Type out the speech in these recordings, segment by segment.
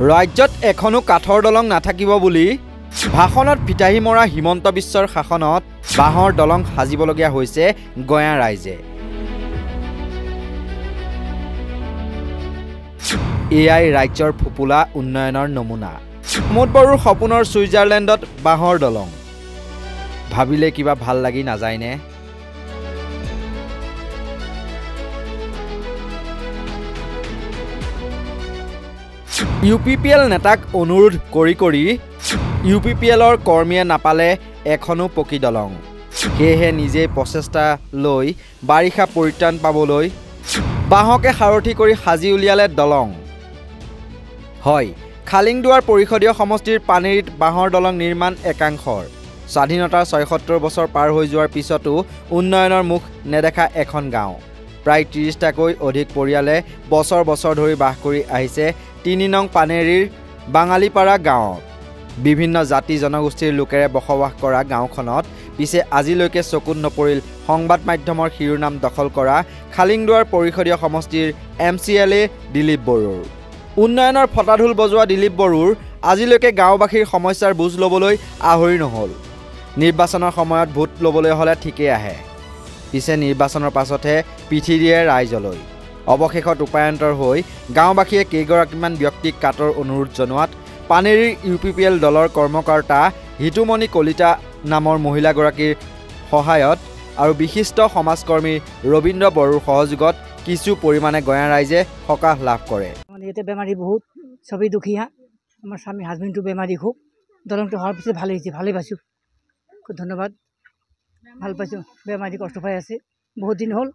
ৰাজ্যত এখনো কাঠৰ দলং নাথাকিব বুলি ভাষণত ফিতাহি মৰা হিমন্ত বিশ্বৰ শাসনত বাঁহৰ দলং সাজিবলগীয়া হৈছে গঞা ৰাইজে। এয়াই ৰাজ্যৰ ফুপুলা উন্নয়নৰ নমুনা। প্ৰমোদ বড়োৰ সপোনৰ ছুইজাৰলেণ্ডত বাঁহৰ দলং ভাবিলে কিবা ভাল লাগি নাযায়নে? UPPL নেতাক অনুৰোধ কৰি UPPLৰ কৰ্মীয়ে নাপালে এখনো পকী দলং। সেয়েহে নিজে প্ৰচেষ্টা লৈ বাৰিষা পৰিত্ৰাণ পাবলৈ বাঁহকে সাৰথি কৰি সাজি উলিয়ালে দলং। হয়, খালিংদুৱাৰ পৰিষদীয় সমষ্টিৰ পানেৰীত বাঁহৰ দলং নিৰ্মাণ একাংশৰ। স্বাধীনতাৰ ৭৬ বছৰ পাৰ হৈ যোৱাৰ পিছতো উন্নয়নৰ মুখ নেদেখা এখন গাঁও। প্ৰায় ৩০টাকৈ অধিক পৰিয়ালে বছৰ বছৰ ধৰি বাস কৰি আহিছে ৩ নং পানেৰীৰ বাঙালীপাৰা গাঁৱত। বিভিন্ন জাতি জনগোষ্ঠীৰ লোকেৰে বসবাস কৰা গাঁওখনত পিছে আজিলৈকে চকুত নপৰিল সংবাদ মাধ্যমৰ শিৰোনাম দখল কৰা খালিংদুৱাৰ পৰিষদীয় সমষ্টিৰ MCLA দিলীপ বড়োৰ। উন্নয়নৰ ফটাঢোল বজোৱা দিলীপ বড়োৰ আজিলৈকে গাঁওবাসীৰ সমস্যাৰ বুজ ল'বলৈ আহৰি নহ'ল। নিৰ্বাচনৰ সময়ত ভোট ল'বলৈ হ'লে ঠিকেই আহে, পিছে নিৰ্বাচনৰ পাছতহে পিঠি দিয়ে ৰাইজলৈ। অৱশেষত উপায়ন্তৰ হৈ গাঁওবাসীয়ে কেইগৰাকীমান ব্যক্তিক কাটৰ অনুৰোধ জনোৱাত পানেৰীৰ UPPL দলৰ কৰ্মকৰ্তা হিতুমণি কলিতা নামৰ মহিলাগৰাকীৰ সহায়ত আৰু বিশিষ্ট সমাজকৰ্মী ৰবীন্দ্ৰ বড়োৰ সহযোগত কিছু পৰিমাণে গঞা ৰাইজে সকাহ লাভ কৰে। ইয়াতে বেমাৰী বহুত, চবেই দুখীয়া। আমাৰ স্বামী হাজবেণ্ডটো বেমাৰী খুব। দলংটো হোৱাৰ পিছত ভালেই হৈছে, ভালেই পাইছোঁ, খুব ধন্যবাদ, ভাল পাইছোঁ। বেমাৰী কষ্ট পাই আছে বহুত দিন হ'ল,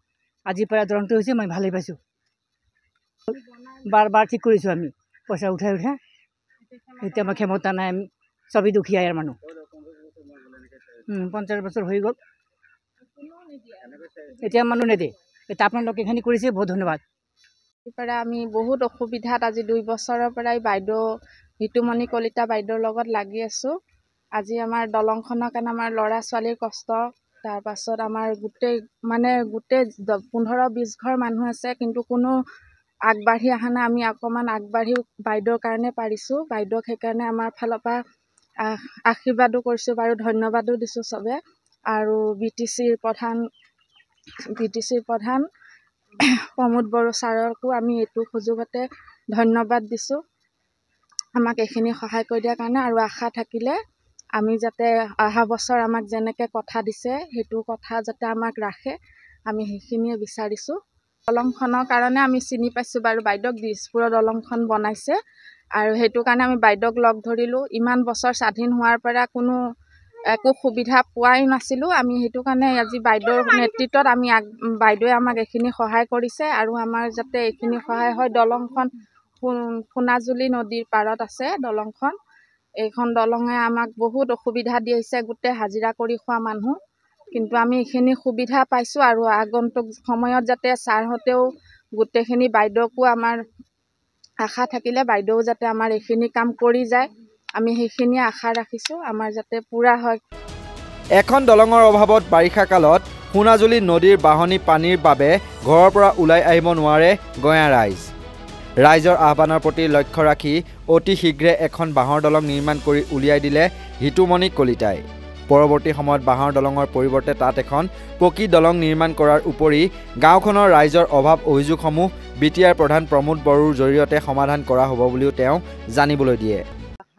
আজিৰ পৰা দলংটো হৈছে, মই ভালেই পাইছোঁ। বাৰ ঠিক কৰিছোঁ আমি, পইচা উঠাই এতিয়া আমাৰ ক্ষমতা নাই, আমি চবেই দুখীয়া ইয়াৰ মানুহ। 50 বছৰ হৈ গ'ল, এতিয়া মানুহ নেদে। এতিয়া আপোনালোকে এইখিনি কৰিছে, বহুত ধন্যবাদ। আমি বহুত অসুবিধাত আজি 2 বছৰৰ পৰাই বাইদেউ হিতুমণি কলিতা বাইদেউৰ লগত লাগি আছোঁ। আজি আমাৰ দলংখনৰ কাৰণে আমাৰ ল'ৰা ছোৱালীৰ কষ্ট, তাৰপাছত আমাৰ গোটেই 15-20 ঘৰ মানুহ আছে, কিন্তু কোনো আগবাঢ়ি অহা নাই। আমি অকণমান আগবাঢ়ি বাইদেউৰ কাৰণে পাৰিছোঁ। বাইদেউক সেইকাৰণে আমাৰ ফালৰ পৰা আশীৰ্বাদো কৰিছোঁ বাৰু, ধন্যবাদো দিছোঁ চবে। আৰু BTCৰ প্ৰধান প্ৰমোদ বড়ো ছাৰকো আমি এইটো সুযোগতে ধন্যবাদ দিছোঁ, আমাক এইখিনি সহায় কৰি দিয়াৰ কাৰণে। আৰু আশা থাকিলে আমি যাতে অহা বছৰ আমাক যেনেকৈ কথা দিছে সেইটো কথা যাতে আমাক ৰাখে, আমি সেইখিনিয়ে বিচাৰিছোঁ। দলংখনৰ কাৰণে আমি চিনি পাইছোঁ বাৰু, বাইদেউক দিছপুৰৰ দলংখন বনাইছে আৰু সেইটো কাৰণে আমি বাইদেউক লগ ধৰিলোঁ। ইমান বছৰ স্বাধীন হোৱাৰ পৰা কোনো একো সুবিধা পোৱাই নাছিলোঁ, আমি সেইটো কাৰণে আজি বাইদেউৰ নেতৃত্বত বাইদেৱে আমাক এইখিনি সহায় কৰিছে। আৰু আমাৰ যাতে এইখিনি সহায় হয়, দলংখন সোণাজুলি নদীৰ পাৰত আছে দলংখন। এইখন দলঙে আমাক বহুত অসুবিধা দি আহিছে, গোটেই হাজিৰা কৰি খোৱা মানুহ, কিন্তু আমি এইখিনি সুবিধা পাইছোঁ। আৰু আগন্তুক সময়ত যাতে ছাৰহঁতেও গোটেইখিনি, বাইদেউকো আমাৰ আশা থাকিলে বাইদেউ যাতে আমাৰ এইখিনি কাম কৰি যায়, আমি সেইখিনিয়ে আশা ৰাখিছোঁ, আমাৰ যাতে পূৰা হয়। এখন দলঙৰ অভাৱত বাৰিষা কালত সোণাজুলি নদীৰ বাঢ়নী পানীৰ বাবে ঘৰৰ পৰা ওলাই আহিব নোৱাৰে গঞা ৰাইজ। ৰাইজৰ আহ্বানৰ প্ৰতি লক্ষ্য ৰাখি অতি শীঘ্ৰে এখন বাঁহৰ দলং নিৰ্মাণ কৰি উলিয়াই দিলে হিতুমণি কলিতাই। পৰৱৰ্তী সময়ত বাঁহৰ দলঙৰ পৰিৱৰ্তে তাত এখন পকী দলং নিৰ্মাণ কৰাৰ উপৰি গাঁওখনৰ ৰাইজৰ অভাৱ অভিযোগসমূহ BTR প্ৰধান প্ৰমোদ বড়োৰ জৰিয়তে সমাধান কৰা হ'ব বুলিও তেওঁ জানিবলৈ দিয়ে।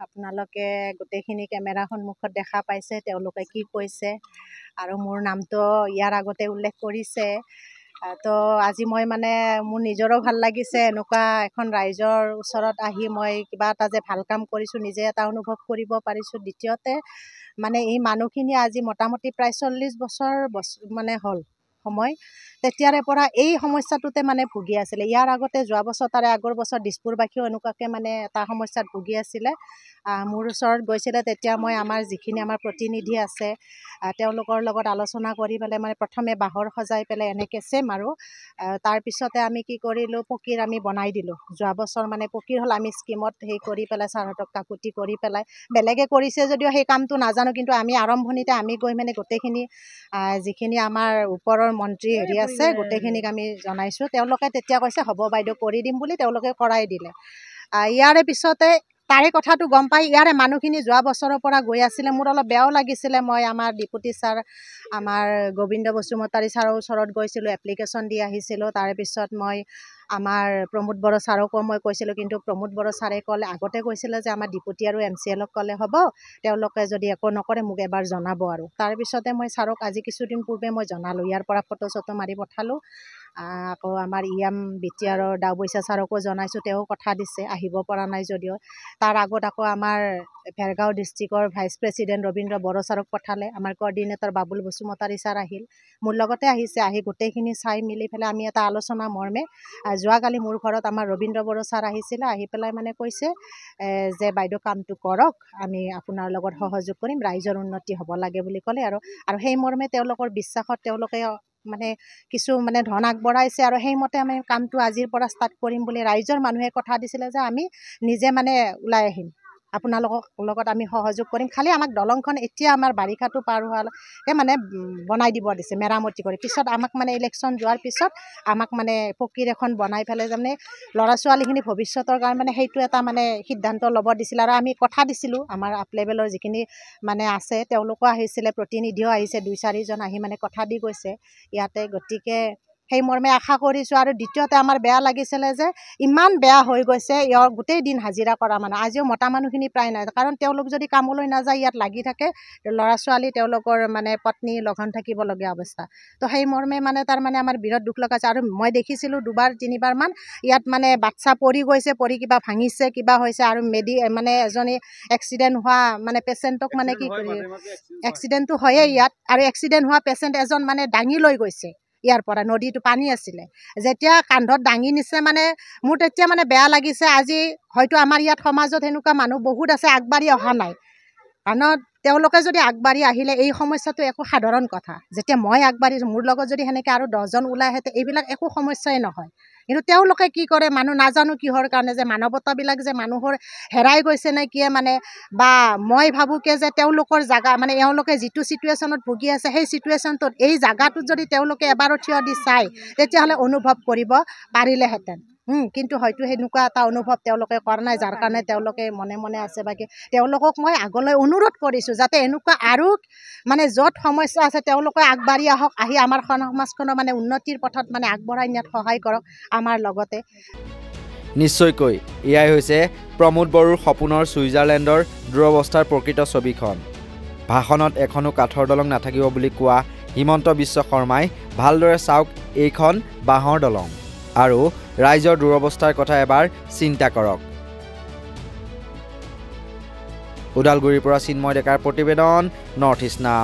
আপোনালোকে গোটেইখিনি কেমেৰা সন্মুখত দেখা পাইছে, তেওঁলোকে কি কৈছে, আৰু মোৰ নামটো ইয়াৰ আগতে উল্লেখ কৰিছে। তো আজি মই মোৰ নিজৰো ভাল লাগিছে, এনেকুৱা এখন ৰাইজৰ ওচৰত আহি মই কিবা এটা যে ভাল কাম কৰিছোঁ নিজে এটা অনুভৱ কৰিব পাৰিছোঁ। দ্বিতীয়তে এই মানুহখিনি আজি মোটামুটি প্ৰায় 40 বছৰ হ'ল সময়, তেতিয়াৰে পৰা এই সমস্যাটোতে ভুগি আছিলে। ইয়াৰ আগতে যোৱা বছৰ, তাৰে আগৰ বছৰ দিছপুৰবাসীও এনেকুৱাকৈ এটা সমস্যাত ভুগি আছিলে। মোৰ ওচৰত গৈছিলে, তেতিয়া মই আমাৰ যিখিনি আমাৰ প্ৰতিনিধি আছে তেওঁলোকৰ লগত আলোচনা কৰি পেলাই প্ৰথমে বাঁহৰ সজাই পেলাই এনেকৈ চেম, আৰু তাৰপিছতে আমি কি কৰিলোঁ, পকীৰ আমি বনাই দিলোঁ। যোৱা বছৰ পকীৰ হ'ল, আমি স্কিমত কৰি পেলাই ছাৰহঁতক কাকুতি কৰি পেলাই, বেলেগে কৰিছে যদিও সেই কামটো নাজানো, কিন্তু আমি আৰম্ভণিতে আমি গৈ গোটেইখিনি যিখিনি আমাৰ ওপৰৰ মন্ত্ৰী আছে গোটেইখিনিক আমি জনাইছোঁ। তেওঁলোকে তেতিয়া কৈছে হ'ব বাইদেউ কৰি দিম বুলি, তেওঁলোকে কৰাই দিলে। ইয়াৰে পিছতে তাৰে কথাটো গম পাই ইয়াৰে মানুহখিনি যোৱা বছৰৰ পৰা গৈ আছিলে মোৰ অলপ বেয়াও লাগিছিলে মই আমাৰ ডিপুটি ছাৰ আমাৰ গোবিন্দ বসুমতাৰী ছাৰৰ ওচৰত গৈছিলোঁ এপ্লিকেশ্যন দি আহিছিলোঁ তাৰে পিছত মই আমাৰ প্ৰমোদ বড়ো ছাৰকো মই কৈছিলোঁ কিন্তু প্ৰমোদ বড়ো ছাৰে ক'লে আগতে কৈছিলে যে আমাৰ ডিপুটি আৰু MCLক ক'লে হ'ব তেওঁলোকে যদি একো নকৰে মোক এবাৰ জনাব আৰু তাৰপিছতে মই ছাৰক আজি কিছুদিন পূৰ্বে মই জনালোঁ ইয়াৰ পৰা ফটো চটো মাৰি পঠালোঁ আকৌ আমাৰ BTRৰ ডাউবৈচা ছাৰকো জনাইছোঁ তেওঁ কথা দিছে আহিব পৰা নাই যদিও তাৰ আগত আকৌ আমাৰ ভেৰগাঁও ডিষ্ট্ৰিক্টৰ ভাইচ প্ৰেছিডেণ্ট ৰবীন্দ্ৰ বড়ো ছাৰক পঠালে আমাৰ কোঅৰ্ডিনেটৰ বাবুল বসুমতাৰী ছাৰ আহিল মোৰ লগতে আহিছে আহি গোটেইখিনি চাই মিলি পেলাই আমি এটা আলোচনা মৰ্মে যোৱাকালি মোৰ ঘৰত আমাৰ ৰবীন্দ্ৰ বড়ো ছাৰ আহিছিলে আহি পেলাই মানে কৈছে যে বাইদেউ কামটো কৰক আমি আপোনাৰ লগত সহযোগ কৰিম ৰাইজৰ উন্নতি হ'ব লাগে বুলি ক'লে আৰু সেই মৰ্মে তেওঁলোকৰ বিশ্বাসত তেওঁলোকে মানে কিছু মানে ধন আগবঢ়াইছে আৰু সেইমতে আমি কামটো আজিৰ পৰা ষ্টাৰ্ট কৰিম বুলি ৰাইজৰ মানুহে কথা দিছিলে যে আমি নিজে মানে ওলাই আহিম আপোনালোকৰ লগত আমি সহযোগ কৰিম খালি আমাক দলংখন এতিয়া আমাৰ বাৰিষাটো পাৰ হোৱালৈকে মানে বনাই দিব দিছে মেৰামতি কৰি পিছত আমাক মানে ইলেকশ্যন যোৱাৰ পিছত আমাক মানে ফকীৰ এখন বনাই পেলাই তাৰমানে ল'ৰা ছোৱালীখিনি ভৱিষ্যতৰ কাৰণে মানে সেইটো এটা মানে সিদ্ধান্ত ল'ব দিছিল আৰু আমি কথা দিছিলোঁ আমাৰ আপ লেভেলৰ যিখিনি মানে আছে তেওঁলোকো আহিছিলে প্ৰতিনিধিও আহিছে 2-4জন আহি মানে কথা দি গৈছে ইয়াতে গতিকে সেই মৰ্মে আশা কৰিছোঁ আৰু দ্বিতীয়তে আমাৰ বেয়া লাগিছিলে যে ইমান বেয়া হৈ গৈছে ইয়াৰ গোটেই দিন হাজিৰা কৰা মানুহ আজিও মতা মানুহখিনি প্ৰায় নাই কাৰণ তেওঁলোক যদি কামলৈ নাযায় ইয়াত লাগি থাকে ল'ৰা ছোৱালী তেওঁলোকৰ মানে পত্নী লঘন থাকিবলগীয়া অৱস্থা তো সেই মৰ্মে মানে তাৰমানে আমাৰ বিৰাট দুখ লগাইছে আৰু মই দেখিছিলোঁ 2-3বাৰমান ইয়াত মানে বাচ্চা পৰি গৈছে পৰি কিবা ভাঙিছে কিবা হৈছে আৰু মানে এজনী এক্সিডেণ্ট হোৱা মানে পেচেণ্টক মানে কি কৰি এক্সিডেণ্টটো হয়ে ইয়াত আৰু এক্সিডেণ্ট হোৱা পেচেণ্ট এজন মানে দাঙি লৈ গৈছে ইয়াৰ পৰা নদীটো পানী আছিলে যেতিয়া কান্ধত দাঙি নিছে মানে মোৰ তেতিয়া মানে বেয়া লাগিছে আজি হয়তো আমাৰ ইয়াত সমাজত এনেকুৱা মানুহ বহুত আছে আগবাঢ়ি অহা নাই কাৰণ তেওঁলোকে যদি আগবাঢ়ি আহিলে এই সমস্যাটো একো সাধাৰণ কথা যেতিয়া মই আগবাঢ়িছোঁ মোৰ লগত যদি সেনেকৈ আৰু 10জন ওলাই আহে এইবিলাক একো সমস্যাই নহয় কিন্তু তেওঁলোকে কি কৰে মানুহ নাজানো কিহৰ কাৰণে যে মানৱতাবিলাক যে মানুহৰ হেৰাই গৈছে নে কিয়ে মানে বা মই ভাবোঁ কি যে তেওঁলোকৰ জাগা মানে এওঁলোকে যিটো চিটুৱেশ্যনত ভুগি আছে সেই চিটুৱেশ্যনটোত এই জাগাটোত যদি তেওঁলোকে এবাৰো থিয় দি চায় তেতিয়াহ'লে অনুভৱ কৰিব পাৰিলেহেঁতেন কিন্তু হয়তো সেনেকুৱা এটা অনুভৱ তেওঁলোকে কৰা নাই যাৰ কাৰণে তেওঁলোকে মনে মনে আছে বাকী তেওঁলোকক মই আগলৈ অনুৰোধ কৰিছোঁ যাতে এনেকুৱা আৰু মানে য'ত সমস্যা আছে তেওঁলোকে আগবাঢ়ি আহক আহি আমাৰ সমাজখনৰ মানে উন্নতিৰ পথত মানে আগবঢ়াই নিয়াত সহায় কৰক আমাৰ লগতে নিশ্চয়কৈ এয়াই হৈছে প্ৰমোদ বড়োৰ সপোনৰ ছুইজাৰলেণ্ডৰ দুৰৱস্থাৰ প্ৰকৃত ছবিখন ভাষণত এখনো কাঠৰ দলং নাথাকিব বুলি কোৱা হিমন্ত বিশ্ব শৰ্মাই ভালদৰে চাওক এইখন বাঁহৰ দলং আৰু ৰাইজৰ দুৰৱস্থাৰ কথা এবাৰ চিন্তা কৰক ওদালগুৰিৰ পৰা চিন্ময় ডেকাৰ প্ৰতিবেদন নৰ্থ ইষ্ট নাও